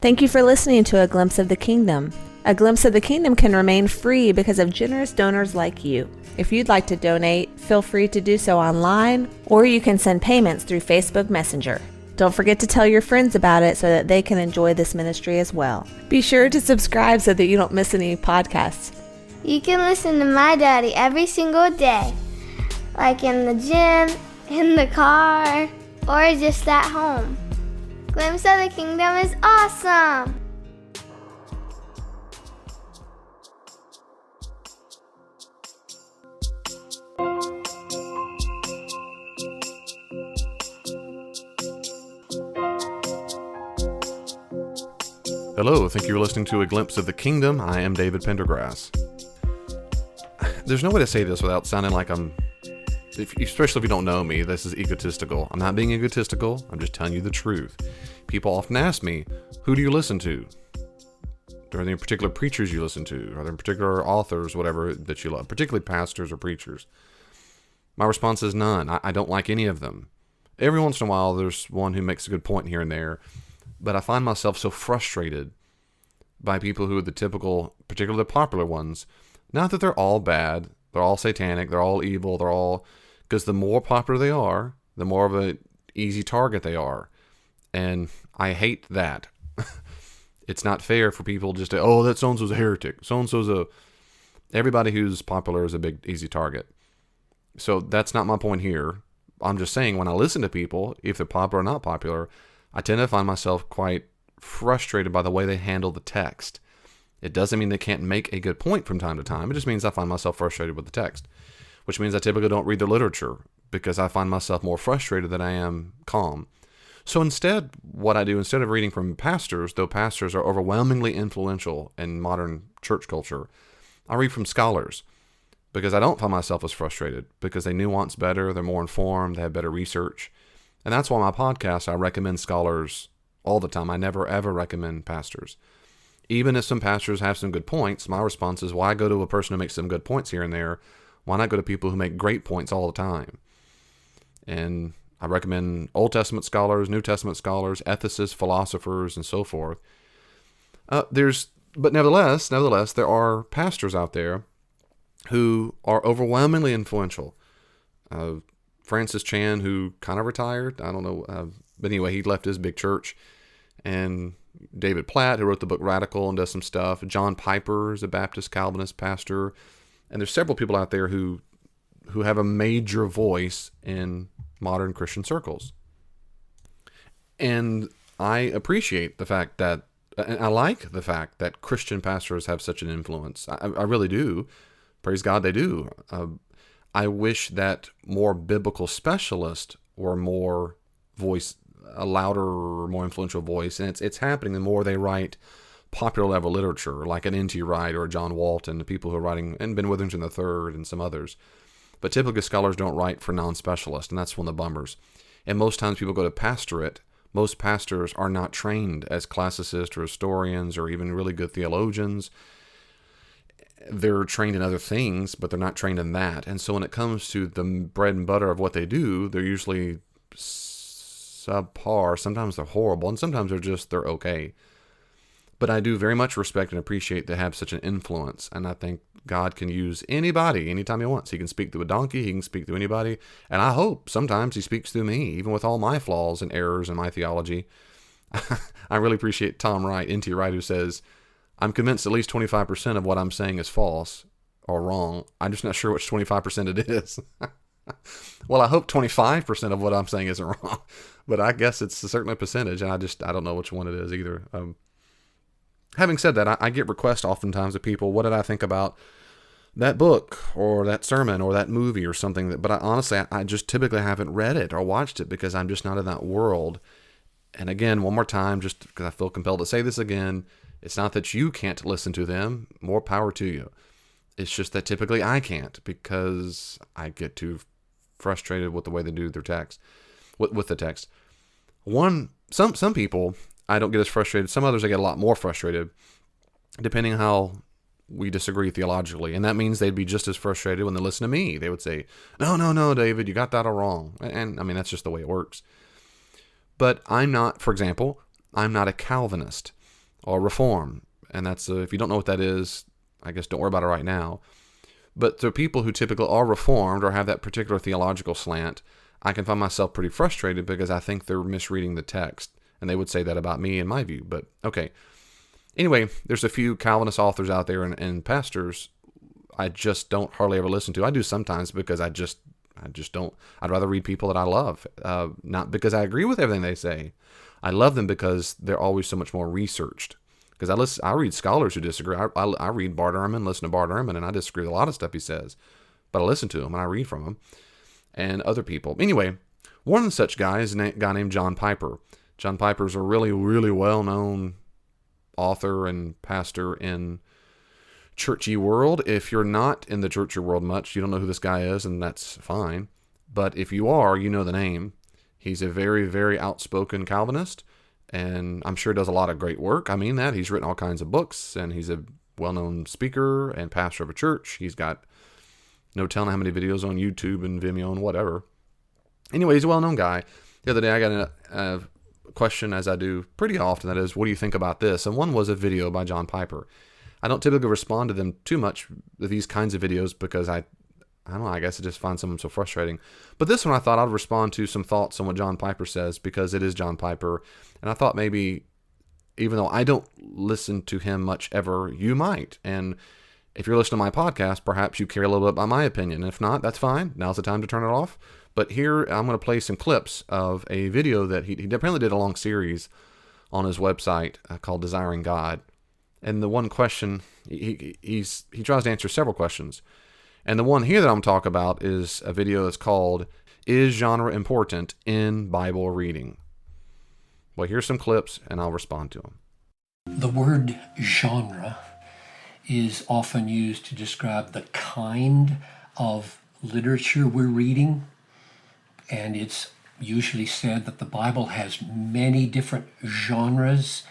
Thank you for listening to A Glimpse of the Kingdom. A Glimpse of the Kingdom can remain free because of generous donors like you. If you'd like to donate, feel free to do so online, or you can send payments through Facebook Messenger. Don't forget to tell your friends about it so that they can enjoy this ministry as well. Be sure to subscribe so that you don't miss any podcasts. You can listen to my daddy every single day, like in the gym, in the car, or just at home. Glimpse of the Kingdom is awesome! Hello, thank you for listening to A Glimpse of the Kingdom. I am David Pendergrass. There's no way to say this without sounding like especially if you don't know me, this is egotistical. I'm not being egotistical, I'm just telling you the truth. People often ask me, who do you listen to? Are there particular preachers you listen to? Are there particular authors, whatever, that you love, particularly pastors or preachers? My response is none. I don't like any of them. Every once in a while, there's one who makes a good point here and there, but I find myself so frustrated by people who are the typical, particularly the popular ones. Not that they're all bad, they're all satanic, they're all evil, because the more popular they are, the more of an easy target they are. And I hate that. It's not fair for people just to, oh, that so-and-so's a heretic. So-and-so's everybody who's popular is a big, easy target. So that's not my point here. I'm just saying when I listen to people, if they're popular or not popular, I tend to find myself quite frustrated by the way they handle the text. It doesn't mean they can't make a good point from time to time. It just means I find myself frustrated with the text, which means I typically don't read the literature because I find myself more frustrated than I am calm. So instead, what I do, instead of reading from pastors, though pastors are overwhelmingly influential in modern church culture, I read from scholars because I don't find myself as frustrated because they nuance better, they're more informed, they have better research. And that's why my podcast, I recommend scholars all the time. I never, ever recommend pastors. Even if some pastors have some good points, my response is, why go to a person who makes some good points here and there? Why not go to people who make great points all the time? And I recommend Old Testament scholars, New Testament scholars, ethicists, philosophers, and so forth. But nevertheless, there are pastors out there who are overwhelmingly influential. Francis Chan, who kind of retired, I don't know, but anyway, he left his big church. And David Platt, who wrote the book Radical and does some stuff. John Piper is a Baptist Calvinist pastor. And there's several people out there who have a major voice in modern Christian circles. And I appreciate the fact that, and I like the fact that Christian pastors have such an influence. I really do. Praise God, they do. I wish that more biblical specialists were more a louder, more influential voice. And it's happening the more they write popular level literature, like an N.T. Wright or a John Walton, the people who are writing, and Ben Witherington III and some others. But typically scholars don't write for non-specialists, and that's one of the bummers. And most times people go to pastorate, most pastors are not trained as classicists or historians or even really good theologians. They're trained in other things, but they're not trained in that. And so when it comes to the bread and butter of what they do, they're usually subpar. Sometimes they're horrible, and sometimes they're okay. But I do very much respect and appreciate they have such an influence, and I think God can use anybody anytime he wants. He can speak through a donkey, he can speak through anybody, and I hope sometimes he speaks through me, even with all my flaws and errors in my theology. I really appreciate Tom Wright, N.T. Wright, who says, I'm convinced at least 25% of what I'm saying is false or wrong. I'm just not sure which 25% it is. Well, I hope 25% of what I'm saying isn't wrong, but I guess it's certainly a percentage, and I don't know which one it is either. Having said that, I get requests oftentimes of people, what did I think about that book or that sermon or that movie or something? But honestly, I just typically haven't read it or watched it because I'm just not in that world. And again, one more time, just because I feel compelled to say this again, it's not that you can't listen to them. More power to you. It's just that typically I can't because I get too frustrated with the way they do their text, with the text. Some people I don't get as frustrated. Some others I get a lot more frustrated, depending how we disagree theologically. And that means they'd be just as frustrated when they listen to me. They would say, no, David, you got that all wrong. And I mean, that's just the way it works. But I'm not, for example, I'm not a Calvinist. or reform. And that's, if you don't know what that is, I guess don't worry about it right now. But to people who typically are reformed or have that particular theological slant, I can find myself pretty frustrated because I think they're misreading the text. And they would say that about me in my view. But okay. Anyway, there's a few Calvinist authors out there and pastors I just don't hardly ever listen to. I do sometimes because I just don't. I'd rather read people that I love, not because I agree with everything they say. I love them because they're always so much more researched. Because I read scholars who disagree. I read Bart Ehrman, listen to Bart Ehrman, and I disagree with a lot of stuff he says. But I listen to him and I read from him and other people. Anyway, one of such guys is a guy named John Piper. John Piper's a really, really well-known author and pastor in churchy world. If you're not in the churchy world much, you don't know who this guy is, and that's fine. But if you are, you know the name. He's a very, very outspoken Calvinist, and I'm sure does a lot of great work. I mean that. He's written all kinds of books, and he's a well-known speaker and pastor of a church. He's got no telling how many videos on YouTube and Vimeo and whatever. Anyway, he's a well-known guy. The other day I got a question, as I do pretty often, that is, what do you think about this? And one was a video by John Piper. I don't typically respond to them too much, these kinds of videos, because I don't know, I guess I just find some of them so frustrating. But this one I thought I'd respond to some thoughts on what John Piper says, because it is John Piper. And I thought maybe, even though I don't listen to him much ever, you might. And if you're listening to my podcast, perhaps you care a little bit about my opinion. If not, that's fine. Now's the time to turn it off. But here, I'm going to play some clips of a video that he apparently did a long series on his website called Desiring God. And the one question, he tries to answer several questions. And the one here that I'm going to talk about is a video that's called, Is Genre Important in Bible Reading? Well, here's some clips, and I'll respond to them. The word genre is often used to describe the kind of literature we're reading. And it's usually said that the Bible has many different genres.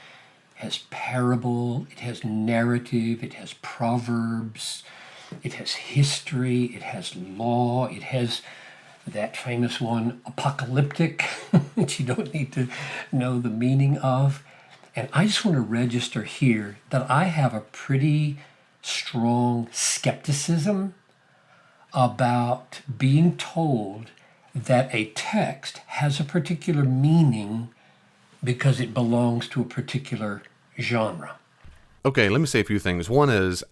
It has parable, it has narrative, it has proverbs, it has history, it has law, it has that famous one, apocalyptic, that you don't need to know the meaning of. And I just want to register here that I have a pretty strong skepticism about being told that a text has a particular meaning because it belongs to a particular genre. Okay, let me say a few things. One is,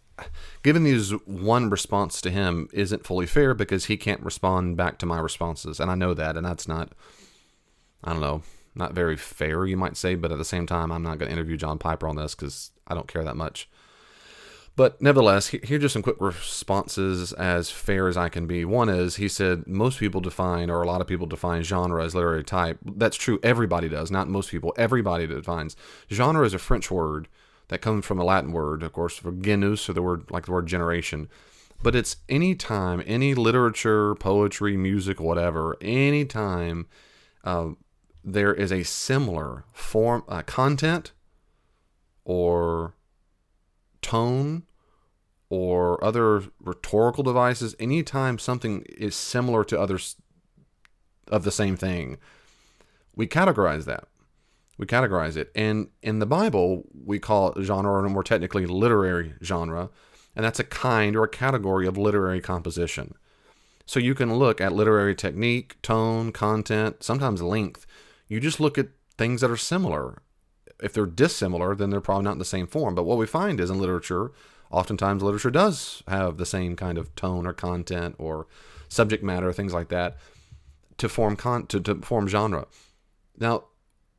giving these one response to him isn't fully fair because he can't respond back to my responses. And I know that, and that's not, I don't know, not very fair, you might say. But at the same time, I'm not going to interview John Piper on this because I don't care that much. But nevertheless, here are just some quick responses as fair as I can be. One is, he said, most people define, or a lot of people define genre as literary type. That's true. Everybody does. Not most people. Everybody defines. Genre is a French word that comes from a Latin word, of course, for genus, or the word generation. But it's any time, any literature, poetry, music, whatever, any time there is a similar form, content, or tone, or other rhetorical devices, anytime something is similar to others of the same thing, we categorize that. We categorize it. And in the Bible, we call it genre, or more technically, literary genre. And that's a kind or a category of literary composition. So you can look at literary technique, tone, content, sometimes length. You just look at things that are similar. If they're dissimilar, then they're probably not in the same form. But what we find is in literature, oftentimes literature does have the same kind of tone or content or subject matter, things like that, to form to form genre. Now,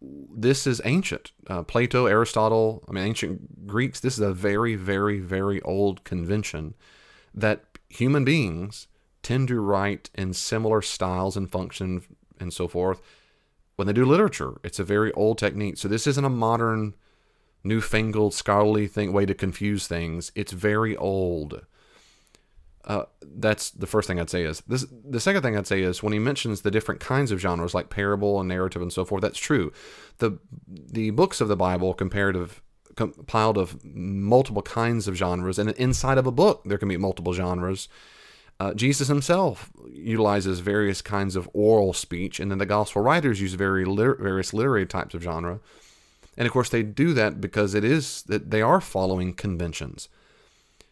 this is ancient. Plato, Aristotle, ancient Greeks, this is a very, very, very old convention that human beings tend to write in similar styles and function and so forth when they do literature. It's a very old technique. So this isn't a modern, newfangled, scholarly way to confuse things. It's very old. That's the first thing I'd say is this. The second thing I'd say is when he mentions the different kinds of genres like parable and narrative and so forth, that's true. The books of the Bible compiled of multiple kinds of genres, and inside of a book there can be multiple genres. Jesus himself utilizes various kinds of oral speech, and then the gospel writers use various literary types of genre. And of course, they do that because that they are following conventions.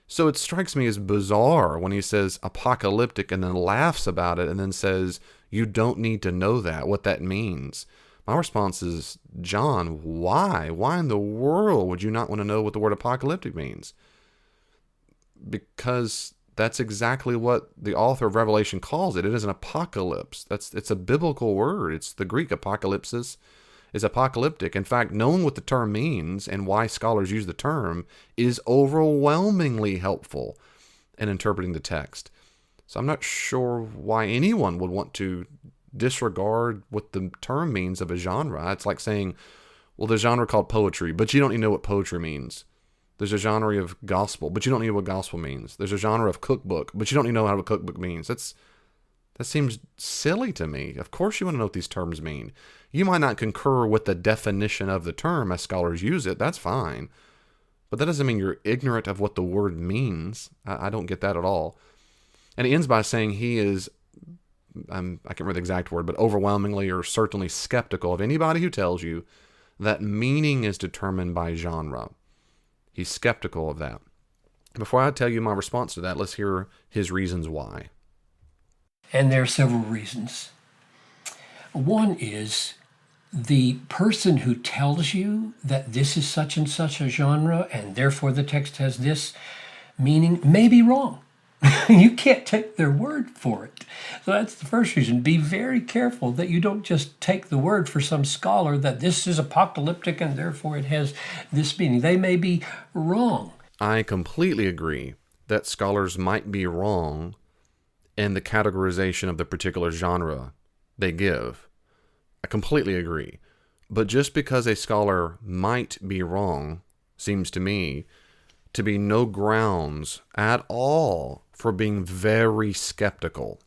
So it strikes me as bizarre when he says apocalyptic and then laughs about it and then says, you don't need to know what that means. My response is, John, why? Why in the world would you not want to know what the word apocalyptic means? Because that's exactly what the author of Revelation calls it. It is an apocalypse. It's a biblical word. It's the Greek apocalypsis is apocalyptic. In fact, knowing what the term means and why scholars use the term is overwhelmingly helpful in interpreting the text. So I'm not sure why anyone would want to disregard what the term means of a genre. It's like saying, well, there's a genre called poetry, but you don't even know what poetry means. There's a genre of gospel, but you don't know what gospel means. There's a genre of cookbook, but you don't even know what a cookbook means. That seems silly to me. Of course you want to know what these terms mean. You might not concur with the definition of the term as scholars use it. That's fine. But that doesn't mean you're ignorant of what the word means. I don't get that at all. And he ends by saying he is, I can't remember the exact word, but overwhelmingly or certainly skeptical of anybody who tells you that meaning is determined by genre. He's skeptical of that. Before I tell you my response to that, let's hear his reasons why. And there are several reasons. One is the person who tells you that this is such and such a genre and therefore the text has this meaning may be wrong. You can't take their word for it. So that's the first reason. Be very careful that you don't just take the word for some scholar that this is apocalyptic and therefore it has this meaning. They may be wrong. I completely agree that scholars might be wrong in the categorization of the particular genre they give. I completely agree. But just because a scholar might be wrong seems to me to be no grounds at all for being very skeptical.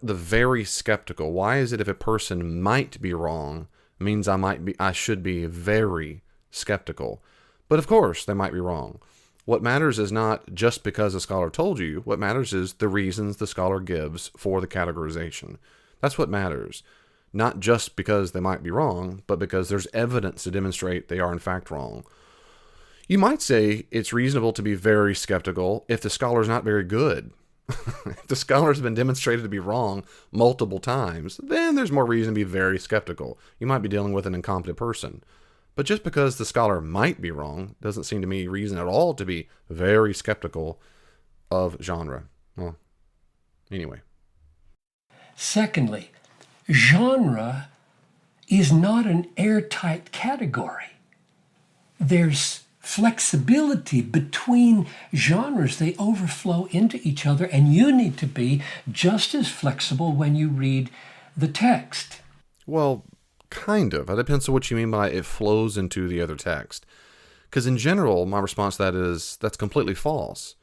The very skeptical. Why is it if a person might be wrong means I should be very skeptical? But of course, they might be wrong. What matters is not just because a scholar told you. What matters is the reasons the scholar gives for the categorization. That's what matters. Not just because they might be wrong, but because there's evidence to demonstrate they are in fact wrong. You might say it's reasonable to be very skeptical if the scholar's not very good. If the scholar's been demonstrated to be wrong multiple times, then there's more reason to be very skeptical. You might be dealing with an incompetent person. But just because the scholar might be wrong doesn't seem to me reason at all to be very skeptical of genre. Well, anyway. Secondly, genre is not an airtight category. There's flexibility between genres. They overflow into each other, and you need to be just as flexible when you read the text. Well, kind of. It depends on what you mean by it flows into the other text. Because in general, my response to that is that's completely false.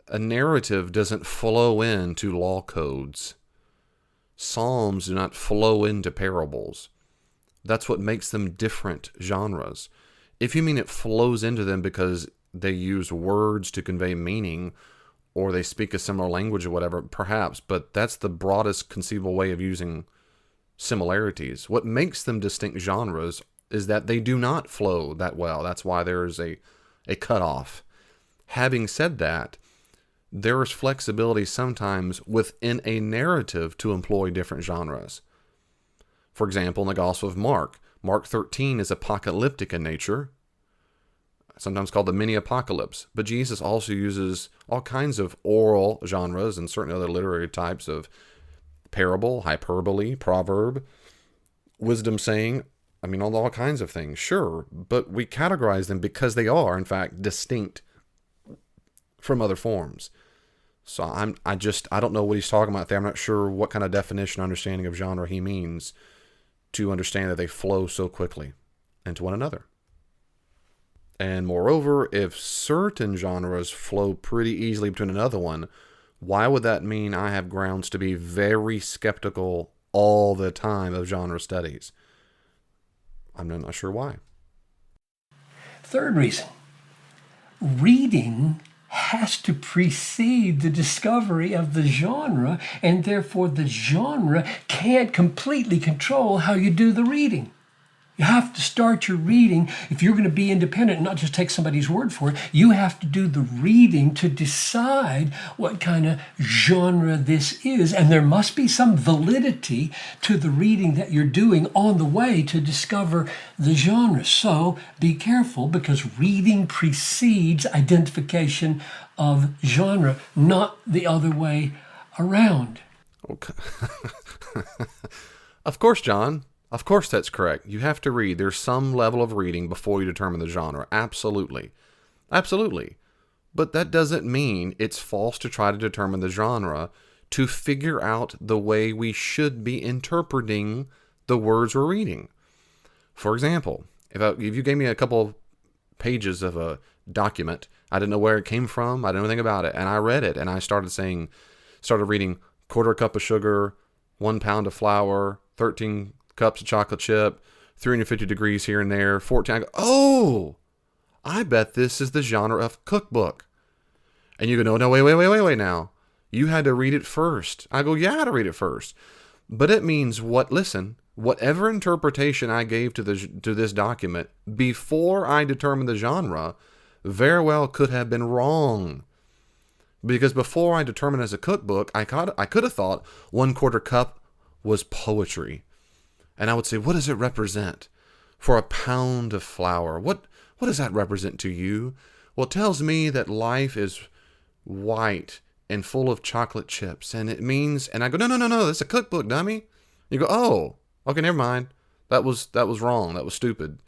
A narrative doesn't flow into law codes. Psalms do not flow into parables. That's what makes them different genres. If you mean it flows into them because they use words to convey meaning, or they speak a similar language or whatever, perhaps, but that's the broadest conceivable way of using similarities. What makes them distinct genres is that they do not flow that well. That's why there is a cutoff. Having said that, there is flexibility sometimes within a narrative to employ different genres. For example, in the Gospel of Mark, Mark 13 is apocalyptic in nature, sometimes called the mini-apocalypse, but Jesus also uses all kinds of oral genres and certain other literary types of parable, hyperbole, proverb, wisdom saying, all kinds of things, sure, but we categorize them because they are, in fact, distinct from other forms. So I don't know what he's talking about there. I'm not sure what kind of definition or understanding of genre he means to understand that they flow so quickly into one another. And moreover, if certain genres flow pretty easily between another one, why would that mean I have grounds to be very skeptical all the time of genre studies? I'm not sure why. Third reason, reading has to precede the discovery of the genre, and therefore the genre can't completely control how you do the reading. You have to start your reading. If you're going to be independent and not just take somebody's word for it, you have to do the reading to decide what kind of genre this is. And there must be some validity to the reading that you're doing on the way to discover the genre. So be careful, because reading precedes identification of genre, not the other way around. Okay. Of course, John. Of course that's correct. You have to read. There's some level of reading before you determine the genre. Absolutely. Absolutely. But that doesn't mean it's false to try to determine the genre to figure out the way we should be interpreting the words we're reading. For example, if you gave me a couple pages of a document, I didn't know where it came from, I didn't know anything about it, and I read it, and I started reading quarter cup of sugar, 1 pound of flour, 13 cups of chocolate chip, 350 degrees here and there, 14. I go, oh, I bet this is the genre of cookbook. And you go, no, wait now. You had to read it first. I go, yeah, I had to read it first. But it means whatever interpretation I gave to this document before I determined the genre very well could have been wrong. Because before I determined as a cookbook, I could have thought 1/4 cup was poetry. And I would say, what does it represent? For 1 pound of flour, what does that represent to you? Well, it tells me that life is white and full of chocolate chips. And it means, and I go, no, that's a cookbook, dummy. You go, oh, okay, never mind. That was wrong. That was stupid.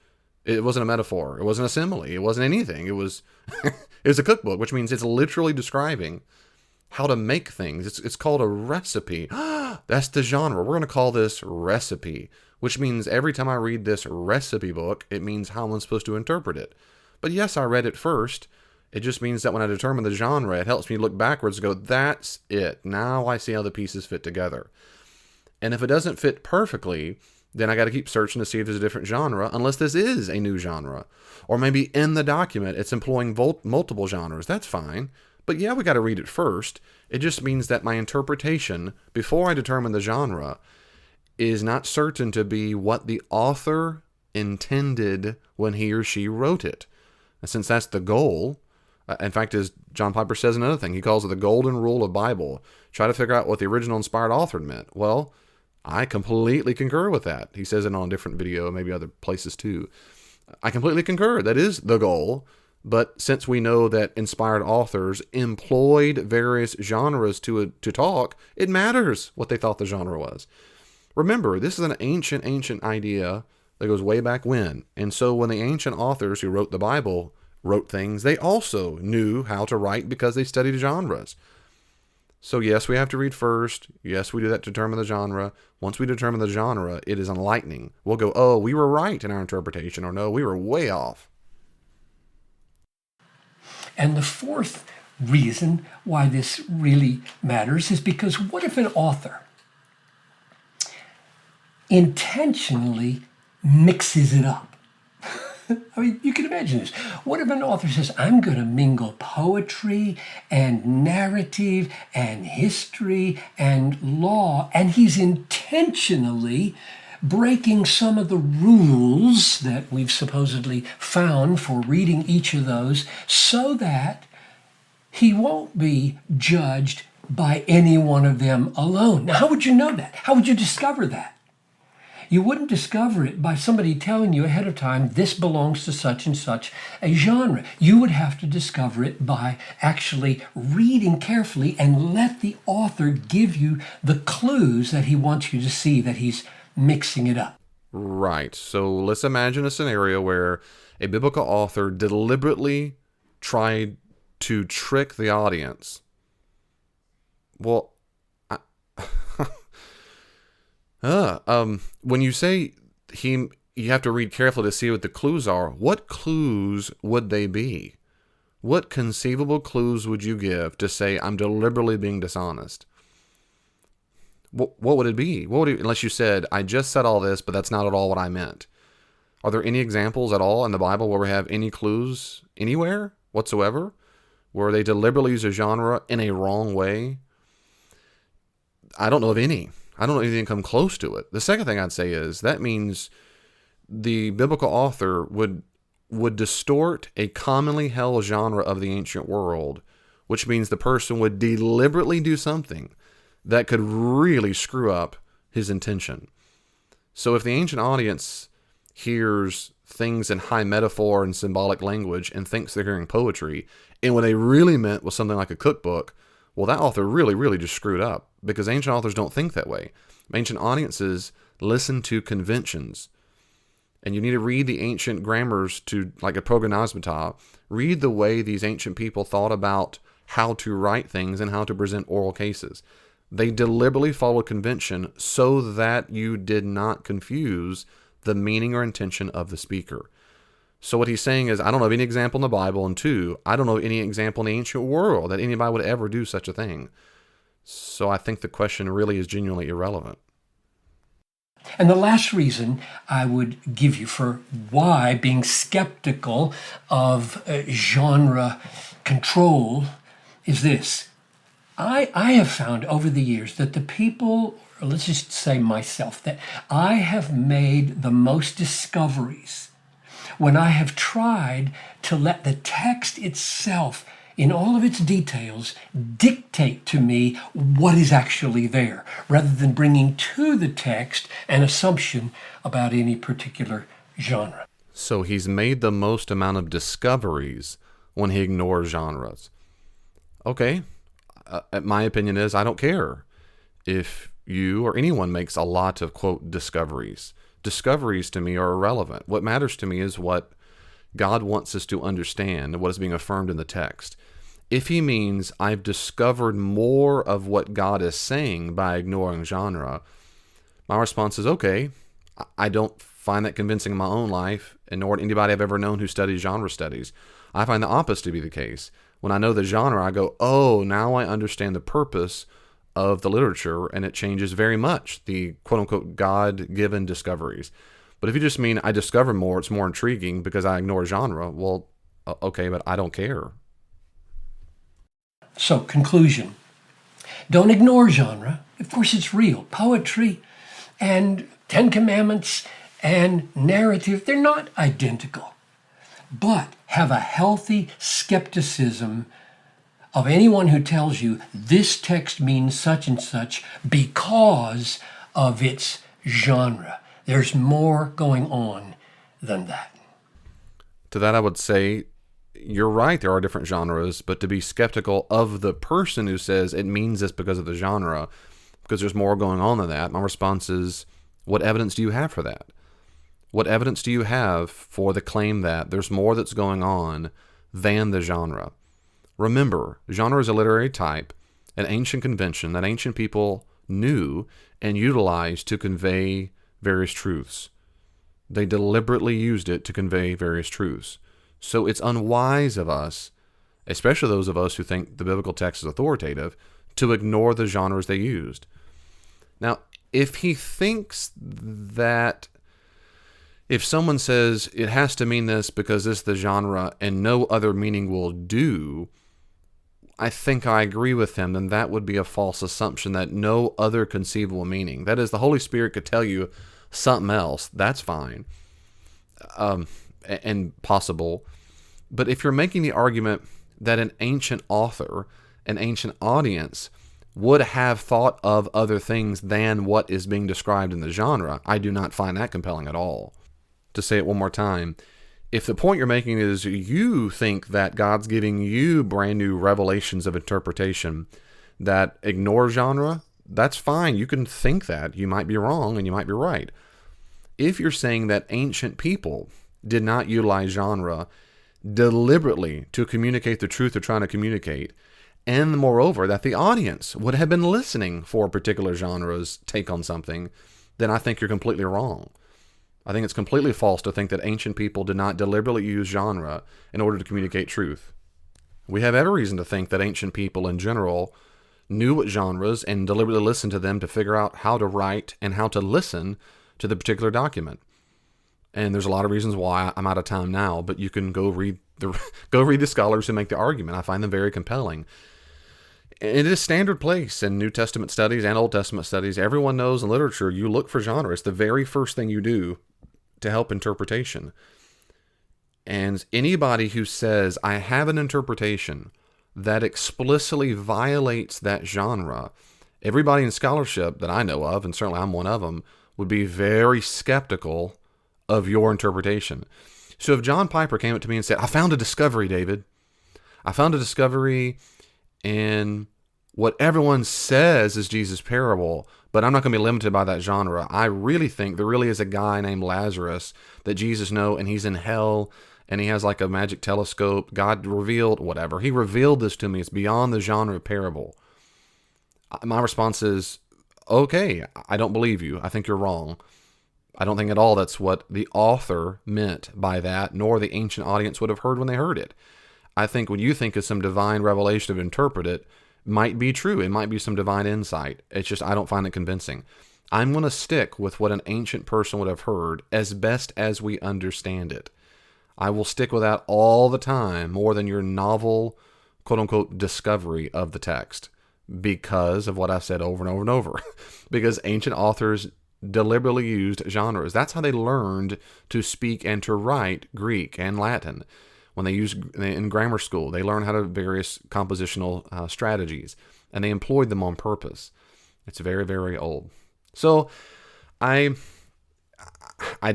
It wasn't a metaphor. It wasn't a simile. It wasn't anything. It was, it was a cookbook, which means it's literally describing how to make things. It's called a recipe. That's the genre. We're going to call this recipe, which means every time I read this recipe book, it means how I'm supposed to interpret it. But yes, I read it first. It just means that when I determine the genre, it helps me look backwards and go, that's it. Now I see how the pieces fit together. And if it doesn't fit perfectly, then I got to keep searching to see if there's a different genre, unless this is a new genre. Or maybe in the document, it's employing multiple genres. That's fine. But yeah, we got to read it first. It just means that my interpretation, before I determine the genre, is not certain to be what the author intended when he or she wrote it. And since that's the goal, in fact, as John Piper says another thing, he calls it the golden rule of Bible. Try to figure out what the original inspired author meant. Well, I completely concur with that. He says it on a different video, maybe other places too. I completely concur. That is the goal. But since we know that inspired authors employed various genres to talk, it matters what they thought the genre was. Remember, this is an ancient idea that goes way back when. And so when the ancient authors who wrote the Bible wrote things, they also knew how to write because they studied genres. So yes, we have to read first. Yes, we do that to determine the genre. Once we determine the genre, it is enlightening. We'll go, oh, we were right in our interpretation, or no, we were way off. And the fourth reason why this really matters is because what if an author intentionally mixes it up? I mean, you can imagine this. What if an author says, I'm going to mingle poetry and narrative and history and law, and he's intentionally breaking some of the rules that we've supposedly found for reading each of those so that he won't be judged by any one of them alone. Now, how would you know that? How would you discover that? You wouldn't discover it by somebody telling you ahead of time, this belongs to such and such a genre. You would have to discover it by actually reading carefully and let the author give you the clues that he wants you to see that he's mixing it up. Right. So let's imagine a scenario where a biblical author deliberately tried to trick the audience. Well, when you say you have to read carefully to see what the clues are, what clues would they be? What conceivable clues would you give to say, I'm deliberately being dishonest? What would it be? Unless you said, I just said all this, but that's not at all what I meant. Are there any examples at all in the Bible where we have any clues anywhere whatsoever? Where they deliberately use a genre in a wrong way? I don't know of any. I don't know anything come close to it. The second thing I'd say is that means the biblical author would distort a commonly held genre of the ancient world, which means the person would deliberately do something that could really screw up his intention. So if the ancient audience hears things in high metaphor and symbolic language and thinks they're hearing poetry, and what they really meant was something like a cookbook, well, that author really, really just screwed up, because ancient authors don't think that way. Ancient audiences listen to conventions. And you need to read the ancient grammars to, like a prognosmata, read the way these ancient people thought about how to write things and how to present oral cases. They deliberately followed convention so that you did not confuse the meaning or intention of the speaker. So what he's saying is, I don't know of any example in the Bible, and two, I don't know any example in the ancient world that anybody would ever do such a thing. So I think the question really is genuinely irrelevant. And the last reason I would give you for why being skeptical of genre control is this. I have found over the years that the people, or let's just say myself, that I have made the most discoveries when I have tried to let the text itself, in all of its details, dictate to me what is actually there, rather than bringing to the text an assumption about any particular genre. So he's made the most amount of discoveries when he ignores genres. Okay, my opinion is I don't care if you or anyone makes a lot of, quote, discoveries. Discoveries to me are irrelevant. What matters to me is what God wants us to understand and what is being affirmed in the text. If he means I've discovered more of what God is saying by ignoring genre, my response is, okay, I don't find that convincing in my own life, and nor anybody I've ever known who studies genre studies. I find the opposite to be the case. When I know the genre, I go, oh, now I understand the purpose of the literature, and it changes very much the quote-unquote God-given discoveries. But if you just mean I discover more, it's more intriguing because I ignore genre, well, okay, but I don't care. So, conclusion. Don't ignore genre. Of course, it's real. Poetry and Ten Commandments and narrative, they're not identical. But have a healthy skepticism of anyone who tells you this text means such and such because of its genre. There's more going on than that. To that, I would say, you're right, there are different genres, but to be skeptical of the person who says it means this because of the genre, because there's more going on than that, my response is, what evidence do you have for that? What evidence do you have for the claim that there's more that's going on than the genre? Remember, genre is a literary type, an ancient convention that ancient people knew and utilized to convey various truths. They deliberately used it to convey various truths. So it's unwise of us, especially those of us who think the biblical text is authoritative, to ignore the genres they used. Now, if he thinks that if someone says it has to mean this because this is the genre and no other meaning will do, I think I agree with him, then that would be a false assumption that no other conceivable meaning. That is, the Holy Spirit could tell you something else. That's fine and possible. But if you're making the argument that an ancient author, an ancient audience, would have thought of other things than what is being described in the genre, I do not find that compelling at all. To say it one more time, if the point you're making is you think that God's giving you brand new revelations of interpretation that ignore genre, that's fine. You can think that. You might be wrong and you might be right. If you're saying that ancient people did not utilize genre deliberately to communicate the truth they're trying to communicate, and moreover, that the audience would have been listening for a particular genre's take on something, then I think you're completely wrong. I think it's completely false to think that ancient people did not deliberately use genre in order to communicate truth. We have every reason to think that ancient people in general knew what genres and deliberately listened to them to figure out how to write and how to listen to the particular document. And there's a lot of reasons why. I'm out of time now, but you can go read the scholars who make the argument. I find them very compelling. It is standard place in New Testament studies and Old Testament studies. Everyone knows in literature you look for genre. It's the very first thing you do to help interpretation. And anybody who says, I have an interpretation that explicitly violates that genre, everybody in scholarship that I know of, and certainly I'm one of them, would be very skeptical of your interpretation. So if John Piper came up to me and said, I found a discovery, David. I found a discovery in what everyone says is Jesus' parable, but I'm not going to be limited by that genre. I really think there really is a guy named Lazarus that Jesus knows, and he's in hell, and he has like a magic telescope. God revealed, whatever. He revealed this to me. It's beyond the genre of parable. My response is, okay, I don't believe you. I think you're wrong. I don't think at all that's what the author meant by that, nor the ancient audience would have heard when they heard it. I think what you think is some divine revelation to interpret it might be true. It might be some divine insight. It's just I don't find it convincing. I'm going to stick with what an ancient person would have heard as best as we understand it. I will stick with that all the time, more than your novel, quote-unquote, discovery of the text, because of what I've said over and over and over. Because ancient authors deliberately used genres. That's how they learned to speak and to write Greek and Latin. When they used in grammar school, they learned how to various compositional strategies, and they employed them on purpose. It's very, very old. So I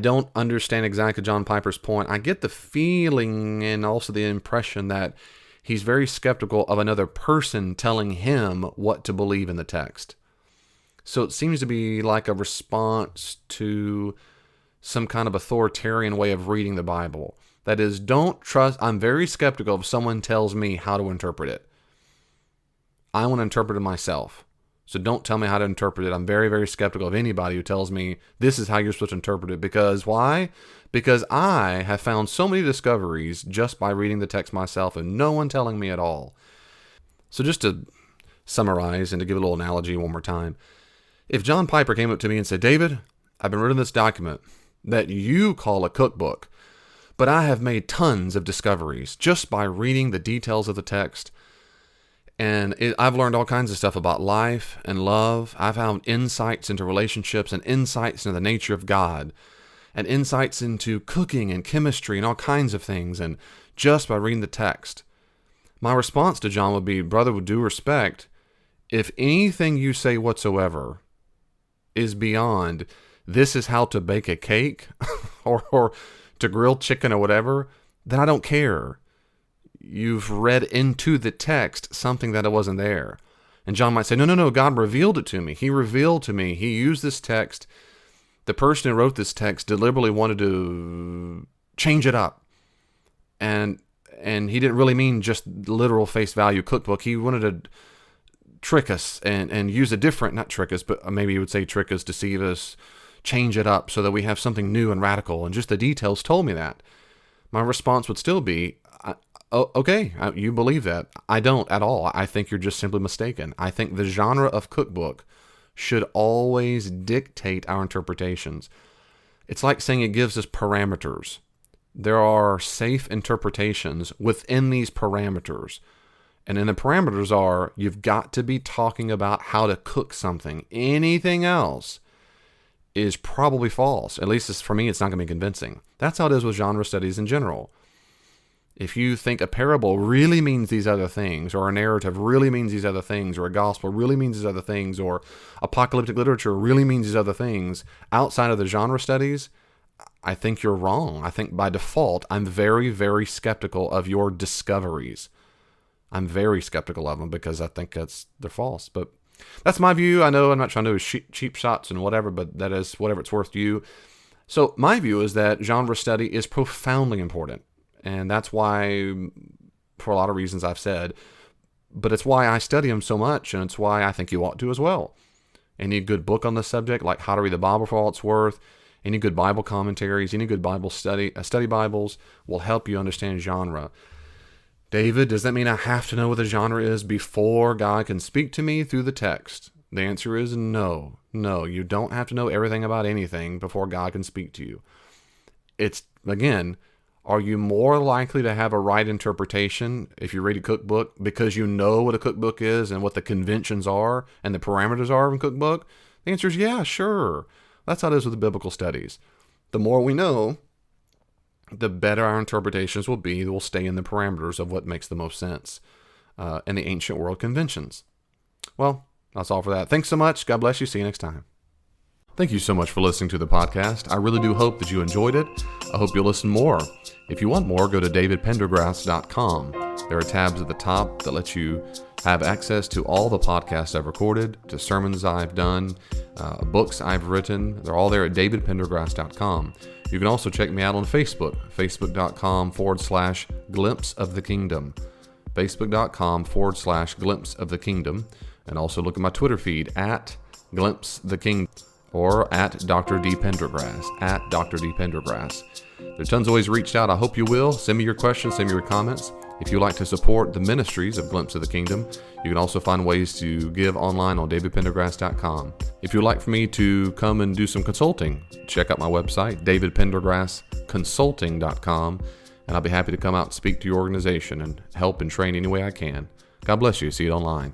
don't understand exactly John Piper's point. I get the feeling and also the impression that he's very skeptical of another person telling him what to believe in the text. So it seems to be like a response to some kind of authoritarian way of reading the Bible. That is, don't trust. I'm very skeptical if someone tells me how to interpret it. I want to interpret it myself. So don't tell me how to interpret it. I'm very, very skeptical of anybody who tells me this is how you're supposed to interpret it. Because why? Because I have found so many discoveries just by reading the text myself and no one telling me at all. So just to summarize and to give a little analogy one more time. If John Piper came up to me and said, David, I've been reading this document that you call a cookbook, but I have made tons of discoveries just by reading the details of the text. And I've learned all kinds of stuff about life and love. I've found insights into relationships and insights into the nature of God and insights into cooking and chemistry and all kinds of things. And just by reading the text, my response to John would be, brother, with due respect, if anything you say whatsoever is beyond this is how to bake a cake or to grill chicken or whatever, then I don't care. You've read into the text something that it wasn't there. And John might say, no, God revealed it to me. He revealed to me. He used this text. The person who wrote this text deliberately wanted to change it up. And he didn't really mean just literal face value cookbook. He wanted to trick us and use a different, not trick us, but maybe you would say trick us, deceive us, change it up so that we have something new and radical. And just the details told me that. My response would still be, okay, you believe that. I don't at all. I think you're just simply mistaken. I think the genre of cookbook should always dictate our interpretations. It's like saying it gives us parameters. There are safe interpretations within these parameters. And then the parameters are, you've got to be talking about how to cook something. Anything else is probably false. At least for me, it's not going to be convincing. That's how it is with genre studies in general. If you think a parable really means these other things, or a narrative really means these other things, or a gospel really means these other things, or apocalyptic literature really means these other things, outside of the genre studies, I think you're wrong. I think by default, I'm very, very skeptical of your discoveries. I'm very skeptical of them because I think they're false. But that's my view. I know I'm not trying to do cheap shots and whatever, but that is whatever it's worth to you. So my view is that genre study is profoundly important. And that's why, for a lot of reasons I've said, but it's why I study them so much, and it's why I think you ought to as well. Any good book on the subject, like How to Read the Bible for All It's Worth, any good Bible commentaries, any good Bible study Bibles will help you understand genre. David, does that mean I have to know what the genre is before God can speak to me through the text? The answer is no. No, you don't have to know everything about anything before God can speak to you. It's, again, are you more likely to have a right interpretation if you read a cookbook because you know what a cookbook is and what the conventions are and the parameters are of a cookbook? The answer is yeah, sure. That's how it is with the biblical studies. the more we know, the better our interpretations will be. We'll stay in the parameters of what makes the most sense in the ancient world conventions. Well, that's all for that. Thanks so much. God bless you. See you next time. Thank you so much for listening to the podcast. I really do hope that you enjoyed it. I hope you'll listen more. If you want more, go to davidpendergrass.com. There are tabs at the top that let you have access to all the podcasts I've recorded, to sermons I've done, books I've written. They're all there at davidpendergrass.com. You can also check me out on Facebook, facebook.com/glimpse of the kingdom, facebook.com/glimpse of the kingdom. And also look at my Twitter feed at glimpse the kingdom, or at Dr. D. Pendergrass, at Dr. D. Pendergrass. There's tons of ways to reach out. I hope you will. Send me your questions, send me your comments. If you'd like to support the ministries of Glimpse of the Kingdom, you can also find ways to give online on davidpendergrass.com. If you'd like for me to come and do some consulting, check out my website, davidpendergrassconsulting.com, and I'll be happy to come out and speak to your organization and help and train any way I can. God bless you. See you online.